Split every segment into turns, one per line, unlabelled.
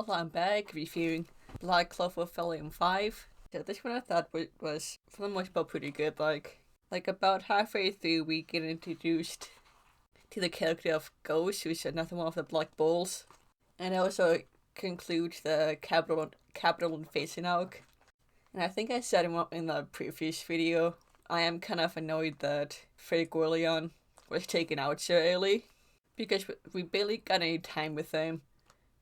people, I'm back reviewing Black Clover Volume 5. So this one I thought was for the most part pretty good. Like about halfway through we get introduced to the character of Ghost, who's another one of the Black Bulls. And also concludes the capital and arc. And I think I said in the previous video, I am kind of annoyed that Fake Orlean was taken out so early, because we barely got any time with him.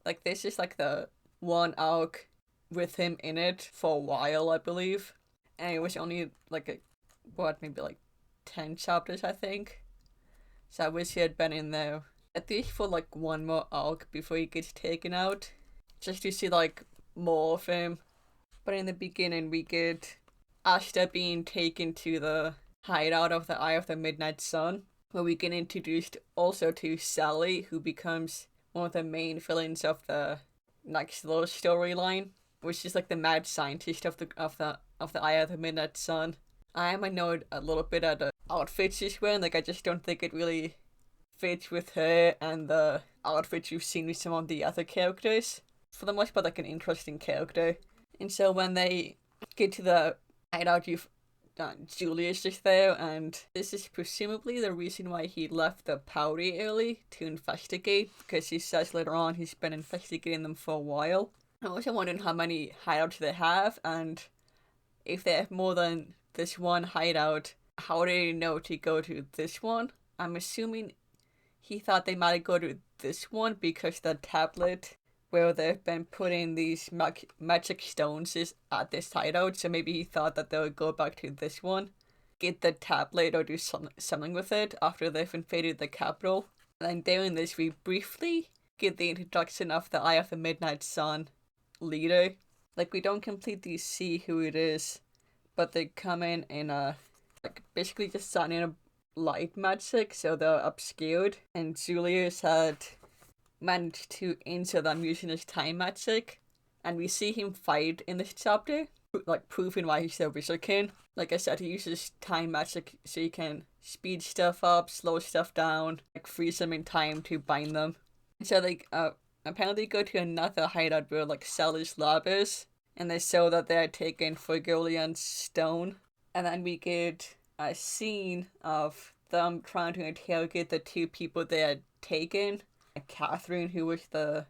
Like, this is like the one arc with him in it for a while, I believe. And it was only like maybe like 10 chapters, I think. So I wish he had been in there at least for like one more arc before he gets taken out, just to see like more of him. But in the beginning we get Asta being taken to the hideout of the Eye of the Midnight Sun, where we get introduced also to Sally, who becomes one of the main villains of the next little storyline, which is like the mad scientist of the Eye of the Midnight Sun. I am annoyed a little bit at the outfit she's wearing. Like, I just don't think it really fits with her and the outfits you've seen with some of the other characters. For the most part, like an interesting character. And so when they get to the hideout, Julius is there, and this is presumably the reason why he left the party early to investigate, because he says later on he's been investigating them for a while. I'm also wondering how many hideouts they have, and if they have more than this one hideout, how do they know to go to this one? I'm assuming he thought they might go to this one because the tablet where they've been putting these magic stones is at this hideout, so maybe he thought that they would go back to this one, get the tablet or do something with it after they've invaded the capital. And then doing this, we briefly get the introduction of the Eye of the Midnight Sun leader. Like, we don't completely see who it is, but they come in a, like, basically just signing a light magic, so they're obscured. And Julius had managed to enter them using his time magic, and we see him fight in this chapter, like proving why he's the Wizardkin. Like I said, he uses time magic so he can speed stuff up, slow stuff down, like freeze them in time to bind them. And so they apparently go to another hideout where like Sally's lab is, and they show that they are taking Fergolian's stone. And then we get a scene of them trying to interrogate the two people they had taken. Catherine, who was the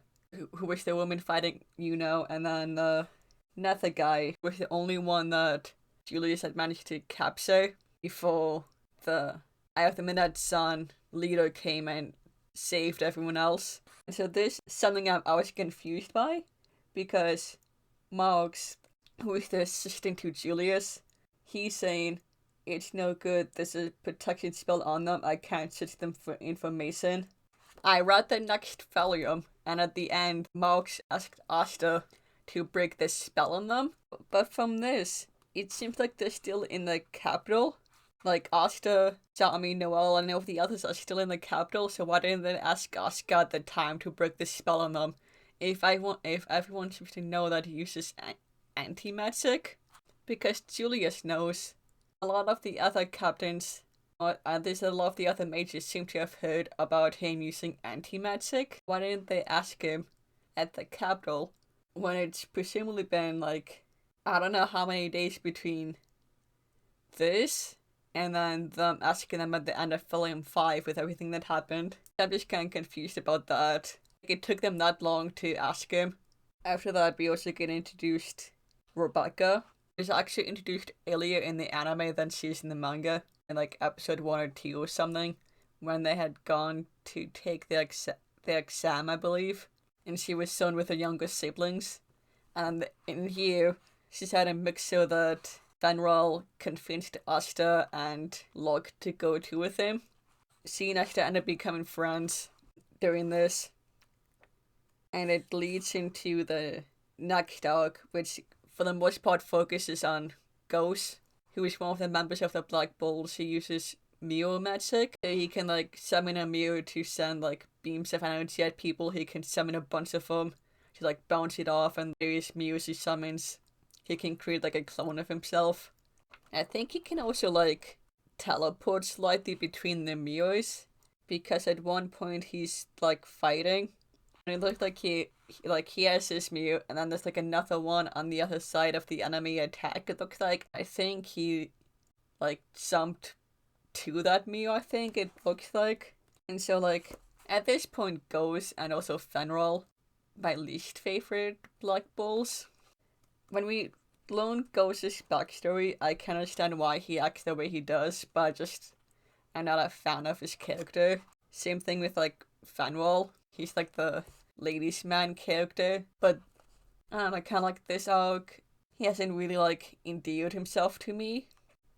woman fighting, and then another guy was the only one that Julius had managed to capture before the Eye of the Midnight Sun leader came and saved everyone else. And so this is something I was confused by, because Marx, who is the assistant to Julius, he's saying, it's no good, there's a protection spell on them, I can't search them for information. I read the next volume, and at the end, Marx asked Asta to break the spell on them. But from this, it seems like they're still in the capital. Like, Asta, Tommy, Noel, and all the others are still in the capital, so why didn't they ask Oscar the time to break the spell on them? If everyone seems to know that he uses anti-magic? Because Julius knows. A lot of the other captains, there's a lot of the other mages seem to have heard about him using anti-magic. Why didn't they ask him at the capital when it's presumably been like, I don't know how many days between this and then them asking them at the end of Volume 5 with everything that happened? I'm just kind of confused about that. It took them that long to ask him. After that, we also get introduced Rebecca. She was actually introduced earlier in the anime than she is in the manga, in like episode 1 or 2 or something, when they had gone to take their exam, I believe, and she was shown with her younger siblings. And in here, she's had a mix so that Fenrir convinced Asta and Locke to go too with him. She and Asta end up becoming friends during this, and it leads into the next arc, which for the most part focuses on Ghost, who is one of the members of the Black Bulls who uses mirror magic. So he can like summon a mirror to send like beams of energy at people. He can summon a bunch of them to like bounce it off, and various mirrors he summons, he can create like a clone of himself. I think he can also like teleport slightly between the mirrors, because at one point he's like fighting, and it looked like he like he has his Mew, and then there's like another one on the other side of the enemy attack. It looks like I think he like jumped to that Mew. I think it looks like, and so like at this point, Ghost and also Fenril, my least favorite Black Bulls. When we learn Ghost's backstory, I can understand why he acts the way he does, but I'm not a fan of his character. Same thing with like Fenwal. He's like the ladies' man character, but I don't know, kind of like this arc, he hasn't really like endeared himself to me.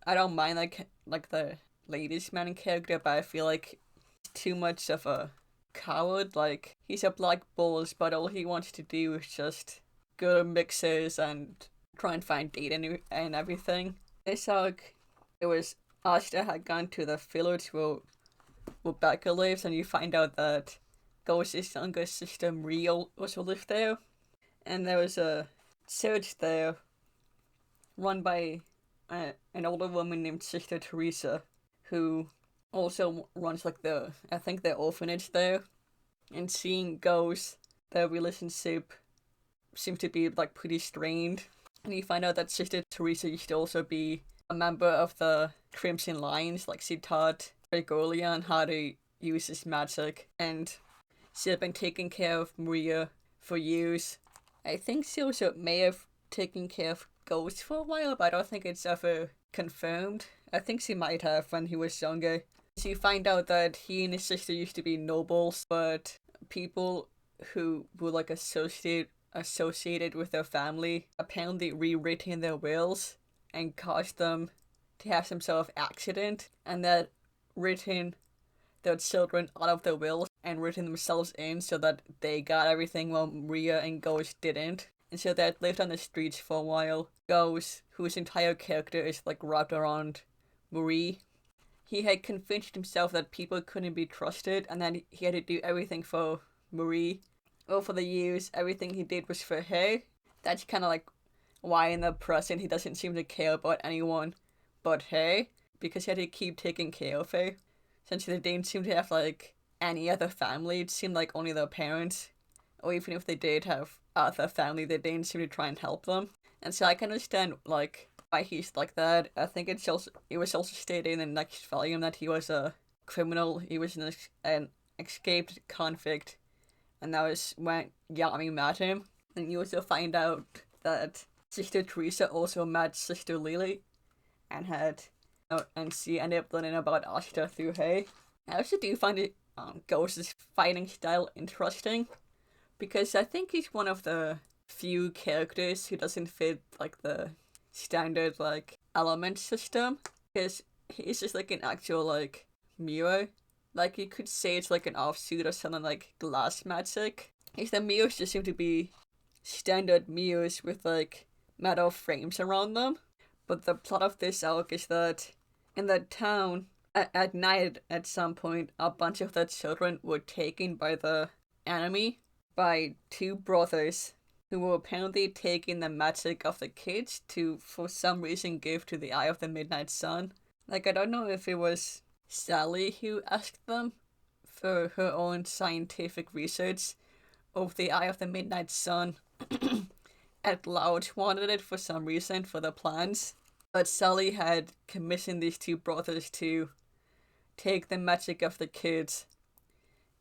I don't mind like the ladies' man character, but I feel like he's too much of a coward. Like he's a Black Bulls, but all he wants to do is just go to mixers and try and find data and everything. This arc, it was Asta had gone to the village where Becca lives, and you find out that Ghost's younger sister Maria also lived there, and there was a church there run by an older woman named Sister Teresa, who also runs like I think the orphanage there. And seeing Ghost, their relationship seems to be like pretty strained, and you find out that Sister Teresa used to also be a member of the Crimson Lions, like she taught Gregoria on how to use his magic, and she had been taking care of Maria for years. I think she also may have taken care of Ghost for a while, but I don't think it's ever confirmed. I think she might have when he was younger. So you find out that he and his sister used to be nobles, but people who were like associated with their family apparently rewritten their wills and caused them to have some sort of accident, and that written their children out of their wills and written themselves in so that they got everything while Maria and Ghost didn't. And so they lived on the streets for a while. Ghost, whose entire character is like wrapped around Marie, he had convinced himself that people couldn't be trusted and that he had to do everything for Marie. Over the years, everything he did was for her. That's kind of like why in the present he doesn't seem to care about anyone but her, because he had to keep taking care of her. Since they didn't seem to have like any other family, it seemed like only their parents, or even if they did have other family, they didn't seem to try and help them. And so I can understand like why he's like that. I think it was also stated in the next volume that he was a criminal. He was an escaped convict, and that was when Yami met him. And you also find out that Sister Teresa also met Sister Lily, and she ended up learning about Ashta through her. I also do find it Ghost's fighting style interesting, because I think he's one of the few characters who doesn't fit like the standard like element system, because he's just like an actual like mirror. Like you could say it's like an offshoot of something like glass magic. Because the mirrors just seem to be standard mirrors with like metal frames around them. But the plot of this arc is that in the town, at night at some point, a bunch of the children were taken by the enemy, by two brothers who were apparently taking the magic of the kids to, for some reason, give to the Eye of the Midnight Sun. Like, I don't know if it was Sally who asked them for her own scientific research of the Eye of the Midnight Sun. At Loud wanted it for some reason for the plans, but Sally had commissioned these two brothers to take the magic of the kids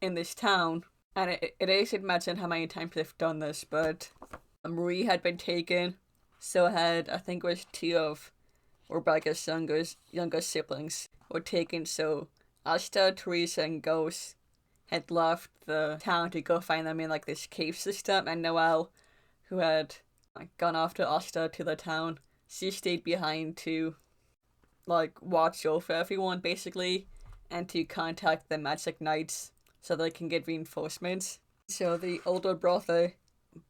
in this town. And it is imagine how many times they've done this, but Marie had been taken, so had, I think it was two of Rebecca's younger siblings were taken, so Asta, Teresa, and Ghost had left the town to go find them in like this cave system, and Noelle, who had like gone after Asta to the town, she stayed behind to like watch over everyone basically, and to contact the Magic Knights so they can get reinforcements. So the older brother,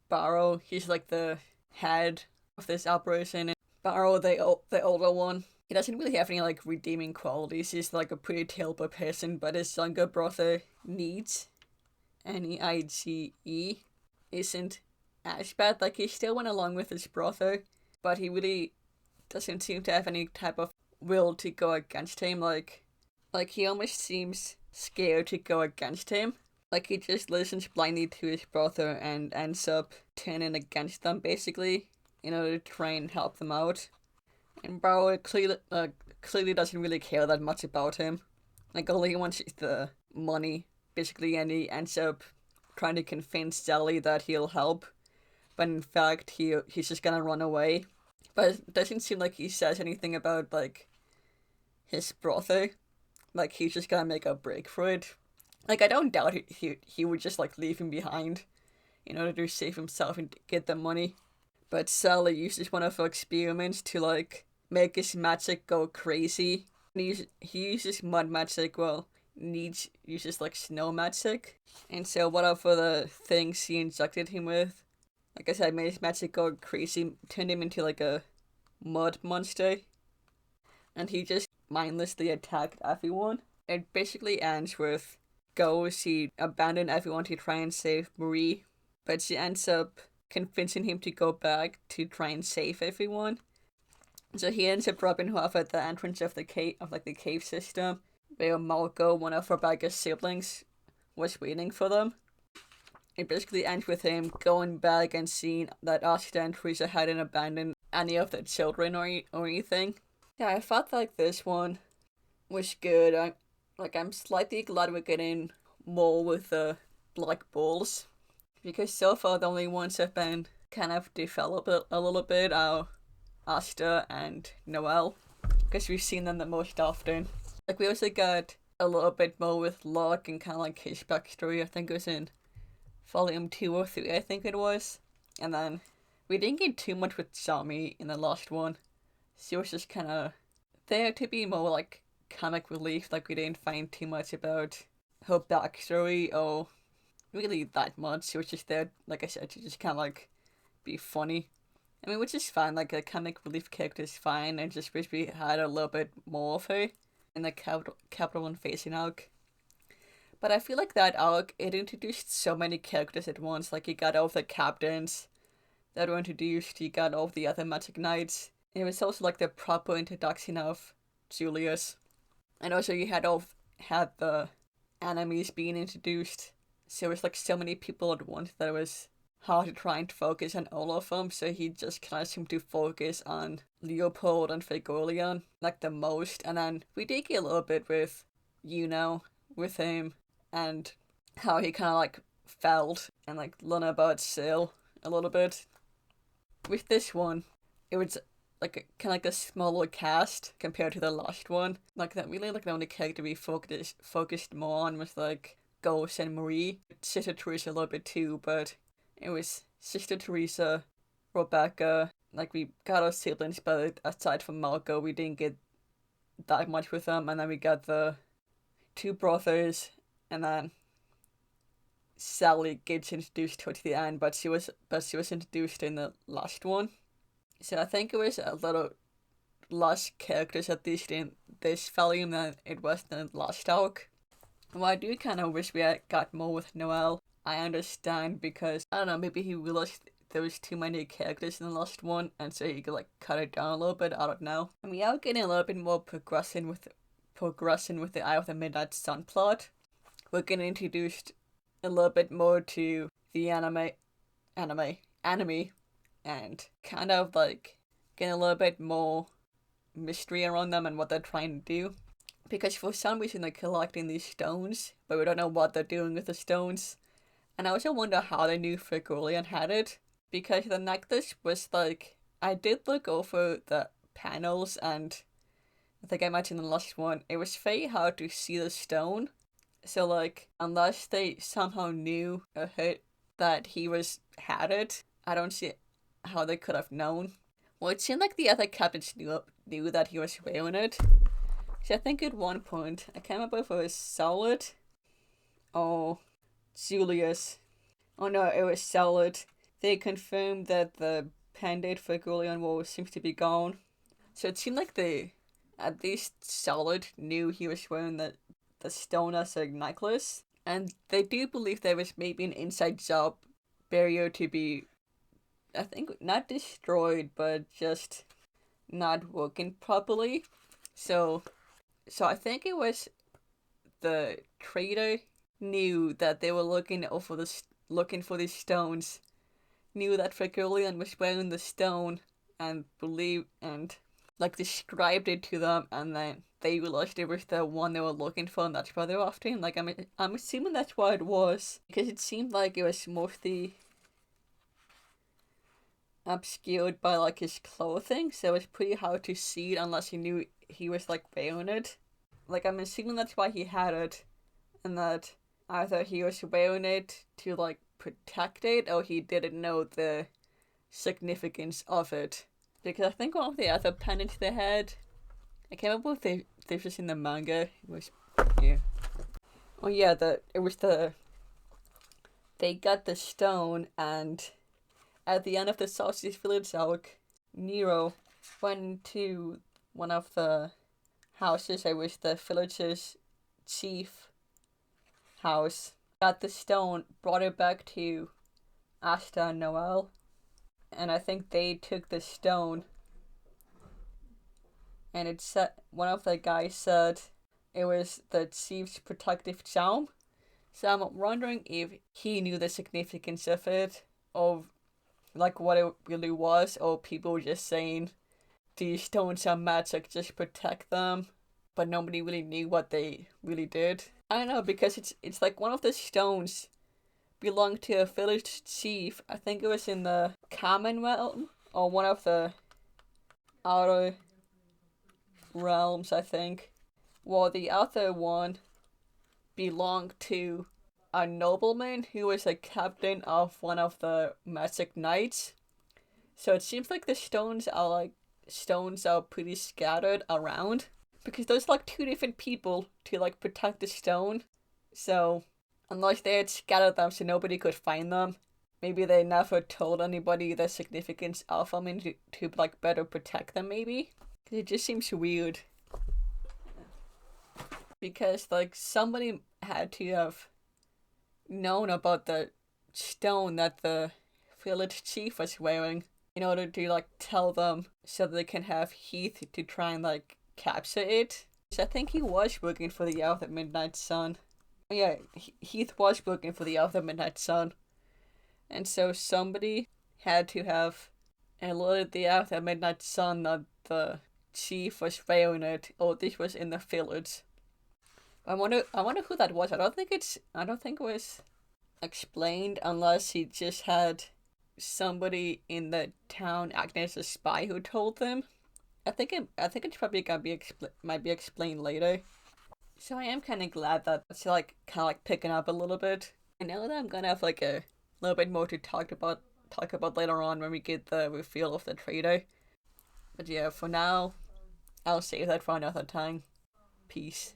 Barrow, he's like the head of this operation. And Barrow, the older one, he doesn't really have any like redeeming qualities. He's like a pretty terrible person, but his younger brother, Needs, Neige, isn't as bad. Like he still went along with his brother, but he really doesn't seem to have any type of will to go against him. Like he almost seems scared to go against him. Like, he just listens blindly to his brother and ends up turning against them, basically, in order to try and help them out. And Barrow clearly doesn't really care that much about him. Like, all he wants is the money, basically, and he ends up trying to convince Sally that he'll help, but in fact, he's just gonna run away. But it doesn't seem like he says anything about, like, his brother. Like, he's just gonna make a break for it. Like, I don't doubt he would just, like, leave him behind in order to save himself and get the money. But Sally uses one of her experiments to, like, make his magic go crazy. He uses mud magic, well, Needs uses, like, snow magic. And so one of the things he injected him with, like I said, made his magic go crazy, turned him into, like, a mud monster. And he just mindlessly attacked everyone. It basically ends with he abandoned everyone to try and save Marie, but she ends up convincing him to go back to try and save everyone. So he ends up dropping her off at the entrance of the cave system, where Marco, one of Rebecca's siblings, was waiting for them. It basically ends with him going back and seeing that Asta and Teresa hadn't abandoned any of the children or anything. Yeah, I thought like this one was good. I'm slightly glad we're getting more with the Black Bulls, because so far the only ones have been kind of developed a little bit are Asta and Noelle, because we've seen them the most often. Like, we also got a little bit more with Locke and kind of like his backstory. I think it was in volume 2 or 3, I think it was. And then we didn't get too much with Sami in the last one. She was just kind of there to be more like comic relief. Like, we didn't find too much about her backstory or really that much. She was just there, like I said, to just kind of like be funny. I mean, which is fine. Like, a comic relief character is fine. I just wish we had a little bit more of her in the Capital One Facing arc. But I feel like that arc, it introduced so many characters at once. Like, you got all the captains that were introduced, you got all the other Magic Knights. And it was also like the proper introduction of Julius. And also you had the enemies being introduced. So it was like so many people at once that it was hard to try and focus on all of them. So he just kind of seemed to focus on Leopold and Fagolian like the most. And then we did get a little bit with with him and how he kind of like felt and like learn about Sil a little bit. With this one, it was like kind of like a smaller cast compared to the last one. Like, that really, like, the only character we focused more on was like Ghost and Marie. Sister Teresa a little bit too, but it was Sister Teresa, Rebecca. Like, we got our siblings, but aside from Marco, we didn't get that much with them. And then we got the 2 brothers, and then Sally gets introduced towards the end, but she was introduced in the last one. So I think it was a little less characters, at least in this volume, than it was in the last arc. Well, I do kind of wish we had got more with Noelle. I understand, because, I don't know, maybe he realized there was too many characters in the last one, and so he could like cut it down a little bit, I don't know. And we are getting a little bit more progression with the Eye of the Midnight Sun plot. We're getting introduced a little bit more to the anime, and kind of like getting a little bit more mystery around them and what they're trying to do. Because for some reason they're collecting these stones, but we don't know what they're doing with the stones. And I also wonder how they knew Fagolian had it, because the necklace was like, I did look over the panels, and I think I mentioned in the last one, it was very hard to see the stone. So, like, unless they somehow knew or heard that he had it, I don't see how they could have known. Well, it seemed like the other captains knew that he was wearing it. So I think at one point, I can't remember if it was Solid or Julius. Oh no, it was Solid. They confirmed that the pendant for Gullion War seems to be gone. So it seemed like at least Solid knew he was wearing the stone as a necklace. And they do believe there was maybe an inside job barrier to be, I think, not destroyed, but just not working properly. So I think it was the trader knew that they were looking for these stones, knew that Fregolian was wearing the stone, and believed and like described it to them, and then they realized it was the one they were looking for, and that's why they were after him. Like I'm assuming that's why it was, because it seemed like it was mostly obscured by like his clothing, so it was pretty hard to see it unless you knew he was like wearing it. Like I'm assuming that's why he had it, and that either he was wearing it to like protect it, or he didn't know the significance of it. Because I think one of the other pendants they had, I can't remember if this was in the manga. It was, yeah. Oh yeah, it was they got the stone, and at the end of the Sausage Village arc, Nero went to one of the houses. It was the village's chief house. Got the stone, brought it back to Asta and Noel, and I think they took the stone. And it said one of the guys said it was the chief's protective charm. So I'm wondering if he knew the significance of it, or like what it really was, or people were just saying these stones are magic, just protect them, but nobody really knew what they really did. I don't know, because it's like one of the stones belonged to a village chief. I think it was in the Commonwealth, or one of the outer realms, I think. While the other one belonged to a nobleman who was a captain of one of the magic knights. So it seems like the stones are pretty scattered around, because there's like two different people to like protect the stone. So unless they had scattered them so nobody could find them, maybe they never told anybody the significance of them and to like better protect them, maybe. Because it just seems weird. Because like somebody had to have known about the stone that the village chief was wearing in order to like tell them, so that they can have Heath to try and like capture it. So I think he was working for the Hour of the Midnight Sun. Yeah, Heath was working for the Hour of the Midnight Sun. And so somebody had to have alerted the Hour of the Midnight Sun that the chief was wearing it, or this was in the village. I wonder who that was. I don't think it was explained, unless he just had somebody in the town acting as a spy who told them. I think it's probably might be explained later. So I am kind of glad that it's like kind of like picking up a little bit. I know that I'm gonna have like a little bit more to talk about later on when we get the reveal of the traitor. But yeah, for now, I'll save that for another time. Peace.